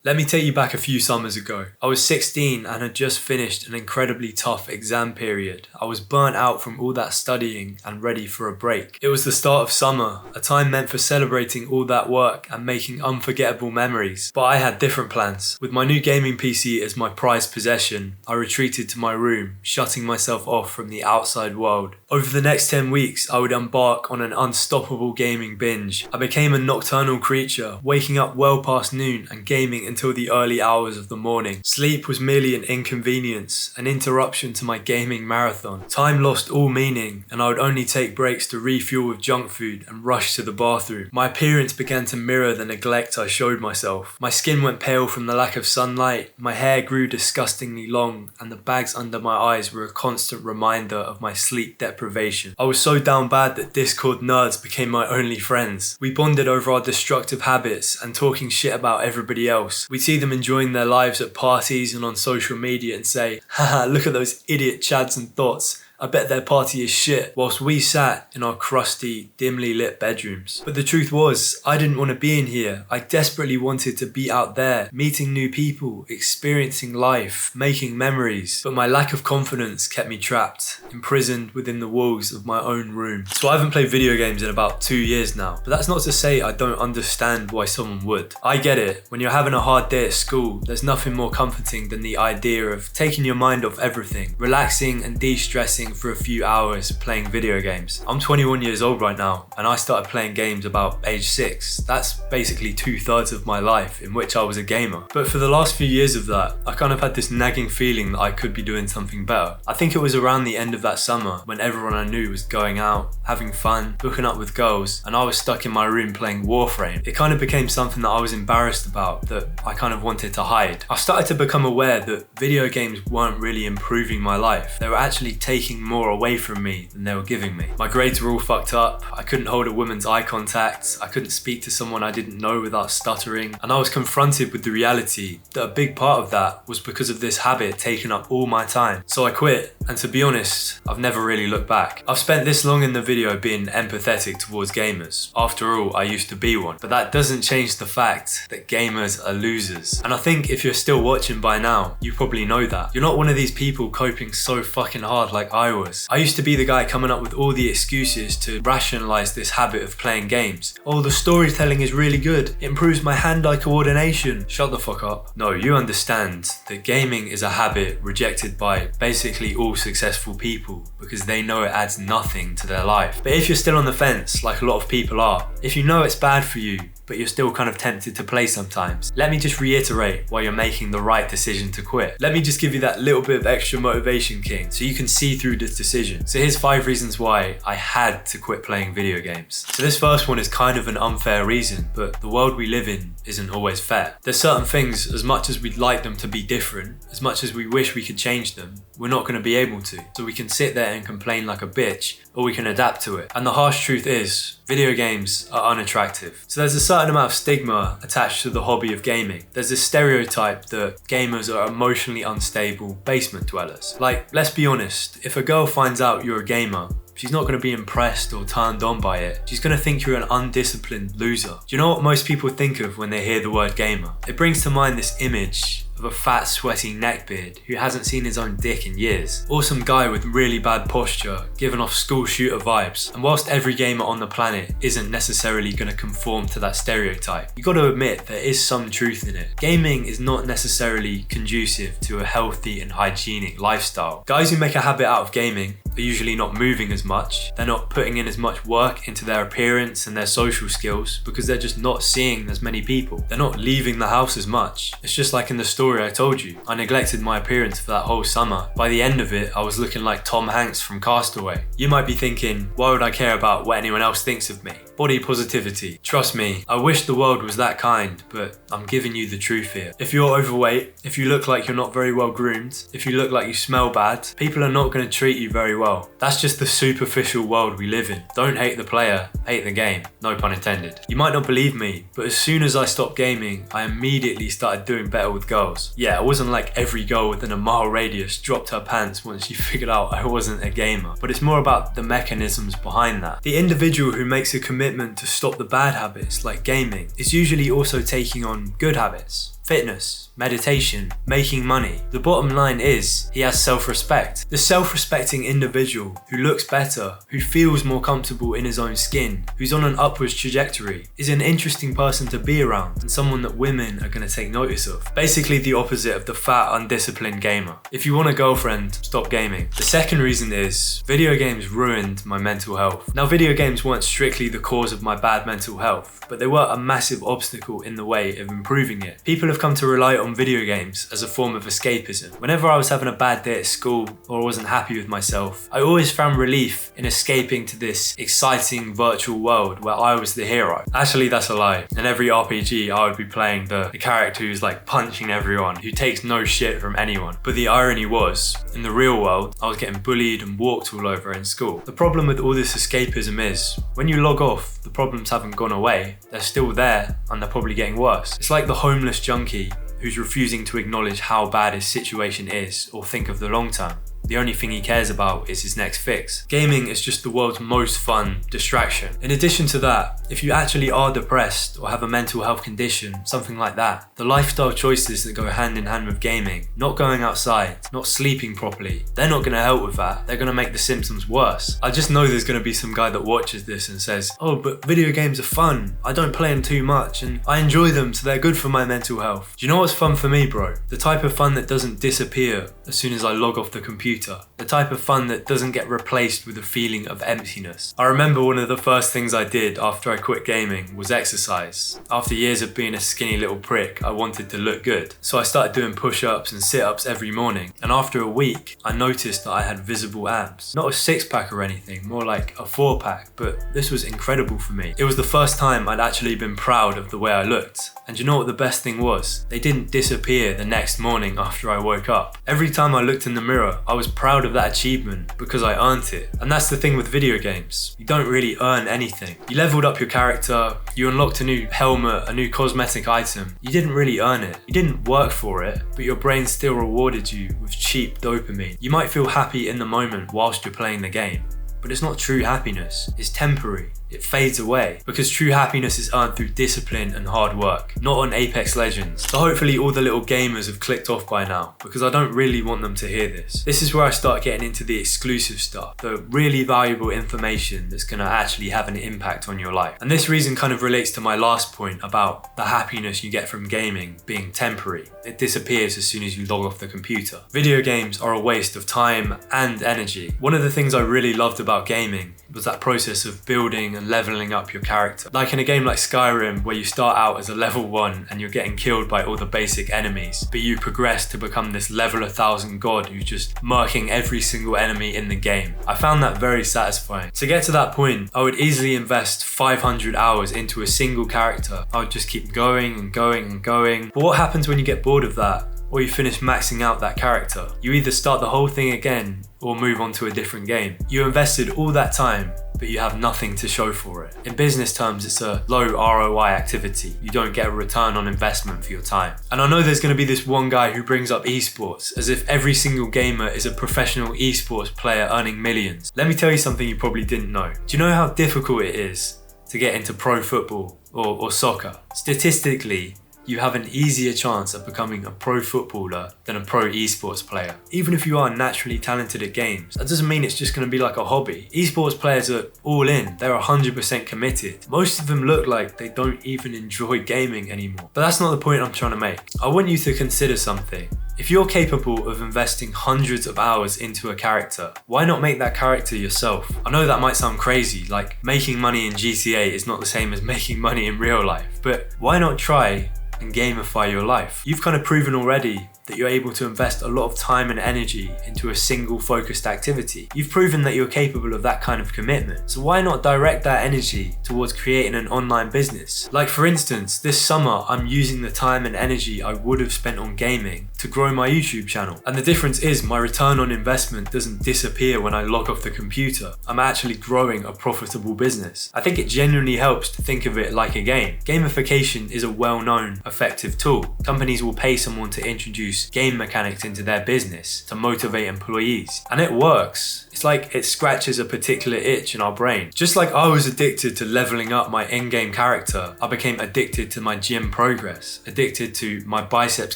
Let me take you back a few summers ago. I was 16 and had just finished an incredibly tough exam period. I was burnt out from all that studying and ready for a break. It was the start of summer, a time meant for celebrating all that work and making unforgettable memories. But I had different plans. With my new gaming PC as my prized possession, I retreated to my room, shutting myself off from the outside world. Over the next 10 weeks, I would embark on an unstoppable gaming binge. I became a nocturnal creature, waking up well past noon and gaming until the early hours of the morning. Sleep was merely an inconvenience, an interruption to my gaming marathon. Time lost all meaning, and I would only take breaks to refuel with junk food and rush to the bathroom. My appearance began to mirror the neglect I showed myself. My skin went pale from the lack of sunlight, my hair grew disgustingly long, and the bags under my eyes were a constant reminder of my sleep deprivation. I was so down bad that Discord nerds became my only friends. We bonded over our destructive habits and talking shit about everybody else. We'd see them enjoying their lives at parties and on social media and say, haha, look at those idiot chads and thoughts. I bet their party is shit, whilst we sat in our crusty, dimly lit bedrooms. But the truth was, I didn't want to be in here. I desperately wanted to be out there, meeting new people, experiencing life, making memories. But my lack of confidence kept me trapped, imprisoned within the walls of my own room. So I haven't played video games in about 2 years now. But that's not to say I don't understand why someone would. I get it. When you're having a hard day at school, there's nothing more comforting than the idea of taking your mind off everything, relaxing and de-stressing for a few hours playing video games. I'm 21 years old right now, and I started playing games about age 6. That's basically 2/3 of my life in which I was a gamer. But for the last few years of that, I kind of had this nagging feeling that I could be doing something better. I think it was around the end of that summer when everyone I knew was going out, having fun, hooking up with girls, and I was stuck in my room playing Warframe. It kind of became something that I was embarrassed about, that I kind of wanted to hide. I started to become aware that video games weren't really improving my life. They were actually taking more away from me than they were giving me. My grades were all fucked up, I couldn't hold a woman's eye contact, I couldn't speak to someone I didn't know without stuttering, and I was confronted with the reality that a big part of that was because of this habit taking up all my time. So I quit, and to be honest, I've never really looked back. I've spent this long in the video being empathetic towards gamers. After all, I used to be one, but that doesn't change the fact that gamers are losers. And I think if you're still watching by now, you probably know that. You're not one of these people coping so fucking hard like I was. I used to be the guy coming up with all the excuses to rationalize this habit of playing games. Oh, the storytelling is really good. It improves my hand-eye coordination. Shut the fuck up. No, you understand that gaming is a habit rejected by basically all successful people because they know it adds nothing to their life. But if you're still on the fence, like a lot of people are, if you know it's bad for you, but you're still kind of tempted to play sometimes, let me just reiterate why you're making the right decision to quit. Let me just give you that little bit of extra motivation, King, so you can see through this decision. So here's 5 reasons why I had to quit playing video games. So this first one is kind of an unfair reason, but the world we live in isn't always fair. There's certain things, as much as we'd like them to be different, as much as we wish we could change them, we're not going to be able to. So we can sit there and complain like a bitch, or we can adapt to it. And the harsh truth is, video games are unattractive. So there's a certain amount of stigma attached to the hobby of gaming. There's this stereotype that gamers are emotionally unstable basement dwellers. Like, let's be honest, if a girl finds out you're a gamer, she's not going to be impressed or turned on by it. She's going to think you're an undisciplined loser. Do you know what most people think of when they hear the word gamer? It brings to mind this image of a fat, sweaty neckbeard who hasn't seen his own dick in years. Or some guy with really bad posture, giving off school shooter vibes. And whilst every gamer on the planet isn't necessarily going to conform to that stereotype, you got to admit there is some truth in it. Gaming is not necessarily conducive to a healthy and hygienic lifestyle. Guys who make a habit out of gaming are usually not moving as much, they're not putting in as much work into their appearance and their social skills because they're just not seeing as many people. They're not leaving the house as much. It's just like in the story I told you. I neglected my appearance for that whole summer. By the end of it, I was looking like Tom Hanks from Castaway. You might be thinking, why would I care about what anyone else thinks of me? Body positivity. Trust me, I wish the world was that kind, but I'm giving you the truth here. If you're overweight, if you look like you're not very well groomed, if you look like you smell bad, people are not going to treat you very well. That's just the superficial world we live in. Don't hate the player, hate the game. No pun intended. You might not believe me, but as soon as I stopped gaming, I immediately started doing better with girls. Yeah, it wasn't like every girl within a mile radius dropped her pants once she figured out I wasn't a gamer, but it's more about the mechanisms behind that. The individual who makes a commitment to stop the bad habits like gaming is usually also taking on good habits. fitness, meditation, making money. The bottom line is, he has self-respect. The self-respecting individual who looks better, who feels more comfortable in his own skin, who's on an upwards trajectory, is an interesting person to be around and someone that women are going to take notice of. Basically the opposite of the fat, undisciplined gamer. If you want a girlfriend, stop gaming. The second reason is, video games ruined my mental health. Now, video games weren't strictly the cause of my bad mental health, but they were a massive obstacle in the way of improving it. People have come to rely on video games as a form of escapism. Whenever I was having a bad day at school or wasn't happy with myself, I always found relief in escaping to this exciting virtual world where I was the hero. Actually, that's a lie. In every RPG, I would be playing the character who's like punching everyone, who takes no shit from anyone. But the irony was, in the real world, I was getting bullied and walked all over in school. The problem with all this escapism is, when you log off, the problems haven't gone away. They're still there and they're probably getting worse. It's like the homeless junkie who's refusing to acknowledge how bad his situation is or think of the long term. The only thing he cares about is his next fix. Gaming is just the world's most fun distraction. In addition to that, if you actually are depressed or have a mental health condition, something like that, the lifestyle choices that go hand in hand with gaming, not going outside, not sleeping properly, they're not going to help with that. They're going to make the symptoms worse. I just know there's going to be some guy that watches this and says, oh, but video games are fun. I don't play them too much and I enjoy them, so they're good for my mental health. Do you know what's fun for me, bro? The type of fun that doesn't disappear as soon as I log off the computer. The type of fun that doesn't get replaced with a feeling of emptiness. I remember one of the first things I did after I quit gaming was exercise. After years of being a skinny little prick, I wanted to look good. So I started doing push-ups and sit-ups every morning. And after a week, I noticed that I had visible abs. Not a six-pack or anything, more like a four-pack, but this was incredible for me. It was the first time I'd actually been proud of the way I looked. And you know what the best thing was? They didn't disappear the next morning after I woke up. Every time I looked in the mirror, I was proud of that achievement because I earned it. And that's the thing with video games. You don't really earn anything. You leveled up your character, you unlocked a new helmet, a new cosmetic item. You didn't really earn it. You didn't work for it, but your brain still rewarded you with cheap dopamine. You might feel happy in the moment whilst you're playing the game, but it's not true happiness. It's temporary. It fades away, because true happiness is earned through discipline and hard work, not on Apex Legends. So hopefully all the little gamers have clicked off by now, because I don't really want them to hear this. This is where I start getting into the exclusive stuff, the really valuable information that's gonna actually have an impact on your life. And this reason kind of relates to my last point about the happiness you get from gaming being temporary. It disappears as soon as you log off the computer. Video games are a waste of time and energy. One of the things I really loved about gaming was that process of building and leveling up your character. Like in a game like Skyrim, where you start out as a level 1 and you're getting killed by all the basic enemies, but you progress to become this level 1000 god who's just murking every single enemy in the game. I found that very satisfying. To get to that point, I would easily invest 500 hours into a single character. I would just keep going and going and going. But what happens when you get bored of that? Or you finish maxing out that character? You either start the whole thing again or move on to a different game. You invested all that time, but you have nothing to show for it. In business terms, it's a low ROI activity. You don't get a return on investment for your time. And I know there's gonna be this one guy who brings up esports as if every single gamer is a professional esports player earning millions. Let me tell you something you probably didn't know. Do you know how difficult it is to get into pro football or soccer? Statistically, you have an easier chance of becoming a pro footballer than a pro esports player. Even if you are naturally talented at games, that doesn't mean it's just going to be like a hobby. Esports players are all in, they're 100% committed. Most of them look like they don't even enjoy gaming anymore. But that's not the point I'm trying to make. I want you to consider something. If you're capable of investing hundreds of hours into a character, why not make that character yourself? I know that might sound crazy, like making money in GTA is not the same as making money in real life, but why not try and gamify your life? You've kind of proven already that you're able to invest a lot of time and energy into a single focused activity. You've proven that you're capable of that kind of commitment. So why not direct that energy towards creating an online business? Like for instance, this summer, I'm using the time and energy I would have spent on gaming to grow my YouTube channel. And the difference is my return on investment doesn't disappear when I log off the computer. I'm actually growing a profitable business. I think it genuinely helps to think of it like a game. Gamification is a well-known, effective tool. Companies will pay someone to introduce infuse game mechanics into their business to motivate employees. And it works. It's like it scratches a particular itch in our brain. Just like I was addicted to leveling up my in-game character, I became addicted to my gym progress, addicted to my biceps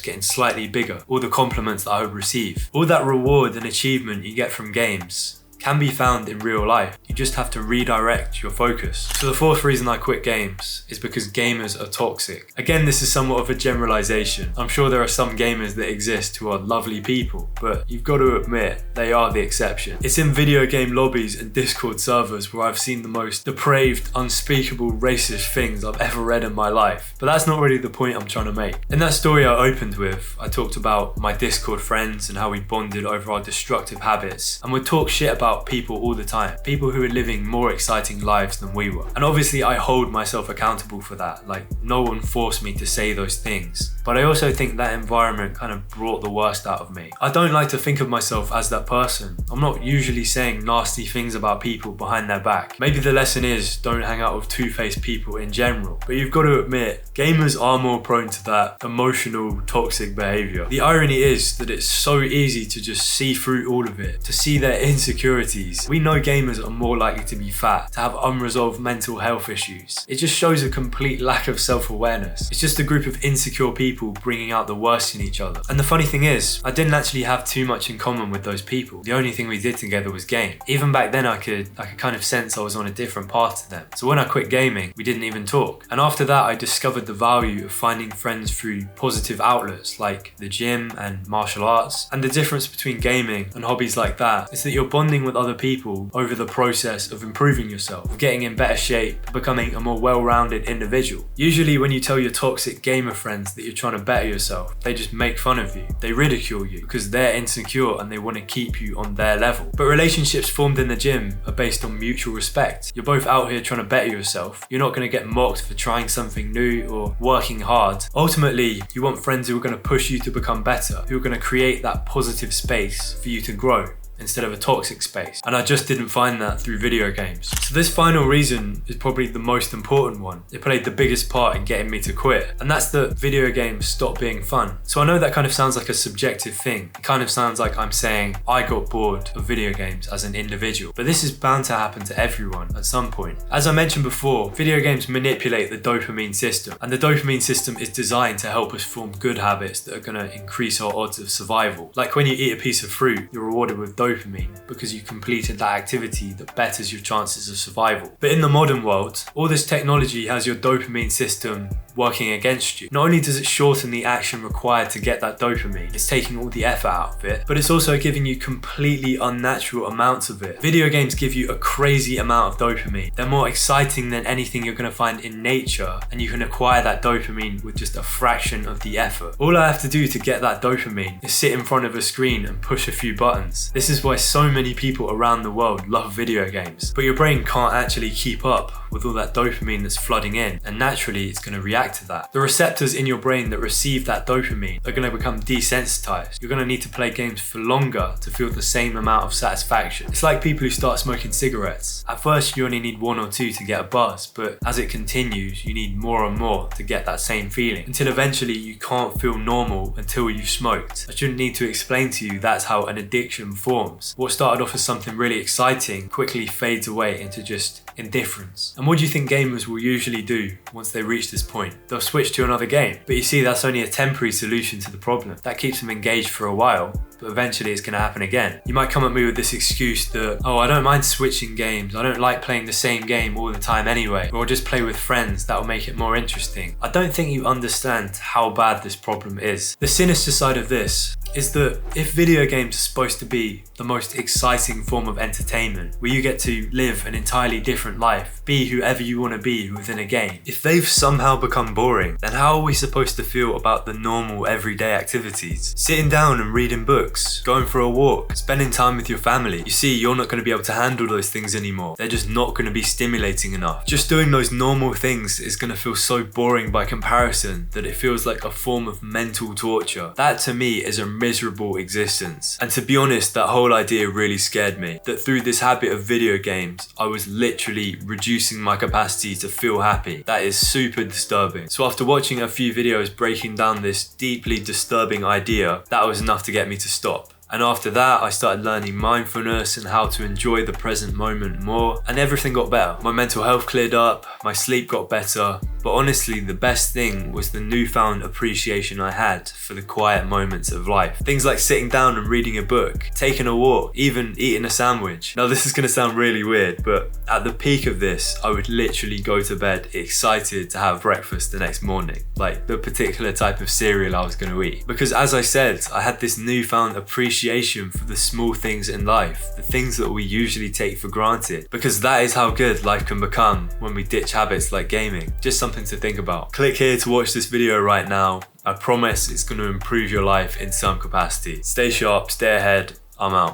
getting slightly bigger, all the compliments that I would receive. All that reward and achievement you get from games can be found in real life. You just have to redirect your focus. So the fourth reason I quit games is because gamers are toxic. Again, this is somewhat of a generalization. I'm sure there are some gamers that exist who are lovely people, but you've got to admit they are the exception. It's in video game lobbies and Discord servers where I've seen the most depraved, unspeakable, racist things I've ever read in my life. But that's not really the point I'm trying to make. In that story I opened with, I talked about my Discord friends and how we bonded over our destructive habits, and would talk shit about people all the time, people who are living more exciting lives than we were. And obviously I hold myself accountable for that, like no one forced me to say those things. But I also think that environment kind of brought the worst out of me. I don't like to think of myself as that person. I'm not usually saying nasty things about people behind their back. Maybe the lesson is don't hang out with two-faced people in general. But you've got to admit, gamers are more prone to that emotional, toxic behavior. The irony is that it's so easy to just see through all of it, to see their insecurities. We know gamers are more likely to be fat, to have unresolved mental health issues. It just shows a complete lack of self-awareness. It's just a group of insecure people bringing out the worst in each other. And the funny thing is, I didn't actually have too much in common with those people. The only thing we did together was game. Even back then I could kind of sense I was on a different path to them. So when I quit gaming, we didn't even talk. And after that I discovered the value of finding friends through positive outlets like the gym and martial arts. And the difference between gaming and hobbies like that is that you're bonding with other people over the process of improving yourself, of getting in better shape, becoming a more well-rounded individual. Usually when you tell your toxic gamer friends that you're trying to better yourself, they just make fun of you. They ridicule you because they're insecure and they want to keep you on their level. But relationships formed in the gym are based on mutual respect. You're both out here trying to better yourself. You're not going to get mocked for trying something new or working hard. Ultimately, you want friends who are going to push you to become better, who are going to create that positive space for you to grow, instead of a toxic space. And I just didn't find that through video games. So this final reason is probably the most important one. It played the biggest part in getting me to quit. And that's that video games stopped being fun. So I know that kind of sounds like a subjective thing. It kind of sounds like I'm saying I got bored of video games as an individual. But this is bound to happen to everyone at some point. As I mentioned before, video games manipulate the dopamine system. And the dopamine system is designed to help us form good habits that are going to increase our odds of survival. Like when you eat a piece of fruit, you're rewarded with dopamine because you completed that activity that betters your chances of survival. But in the modern world, all this technology has your dopamine system working against you. Not only does it shorten the action required to get that dopamine, it's taking all the effort out of it, but it's also giving you completely unnatural amounts of it. Video games give you a crazy amount of dopamine. They're more exciting than anything you're going to find in nature, and you can acquire that dopamine with just a fraction of the effort. All I have to do to get that dopamine is sit in front of a screen and push a few buttons. This is why so many people around the world love video games. But your brain can't actually keep up with all that dopamine that's flooding in, and naturally it's going to react to that. The receptors in your brain that receive that dopamine are going to become desensitized. You're going to need to play games for longer to feel the same amount of satisfaction. It's like people who start smoking cigarettes. At first you only need one or two to get a buzz, but as it continues you need more and more to get that same feeling, until eventually you can't feel normal until you've smoked. I shouldn't need to explain to you that's how an addiction forms. What started off as something really exciting quickly fades away into just indifference. And what do you think gamers will usually do once they reach this point? They'll switch to another game. But you see, that's only a temporary solution to the problem. That keeps them engaged for a while, but eventually it's going to happen again. You might come at me with this excuse that, oh, I don't mind switching games, I don't like playing the same game all the time anyway, or I'll just play with friends, that'll make it more interesting. I don't think you understand how bad this problem is. The sinister side of this is that if video games are supposed to be the most exciting form of entertainment, where you get to live an entirely different life, be whoever you want to be within a game, if they've somehow become boring, then how are we supposed to feel about the normal everyday activities? Sitting down and reading books, going for a walk, spending time with your family. You see, you're not going to be able to handle those things anymore. They're just not going to be stimulating enough. Just doing those normal things is going to feel so boring by comparison that it feels like a form of mental torture. That to me is a miserable existence. And to be honest, that whole idea really scared me. That through this habit of video games, I was literally reducing reducing my capacity to feel happy. That is super disturbing. So after watching a few videos breaking down this deeply disturbing idea, that was enough to get me to stop. And after that, I started learning mindfulness and how to enjoy the present moment more, and everything got better. My mental health cleared up, my sleep got better, but honestly, the best thing was the newfound appreciation I had for the quiet moments of life. Things like sitting down and reading a book, taking a walk, even eating a sandwich. Now this is gonna sound really weird, but at the peak of this, I would literally go to bed excited to have breakfast the next morning, like the particular type of cereal I was gonna eat. Because as I said, I had this newfound appreciation for the small things in life, the things that we usually take for granted, because that is how good life can become when we ditch habits like gaming. Just something to think about. Click here to watch this video right now. I promise it's going to improve your life in some capacity. Stay sharp, stay ahead. I'm out.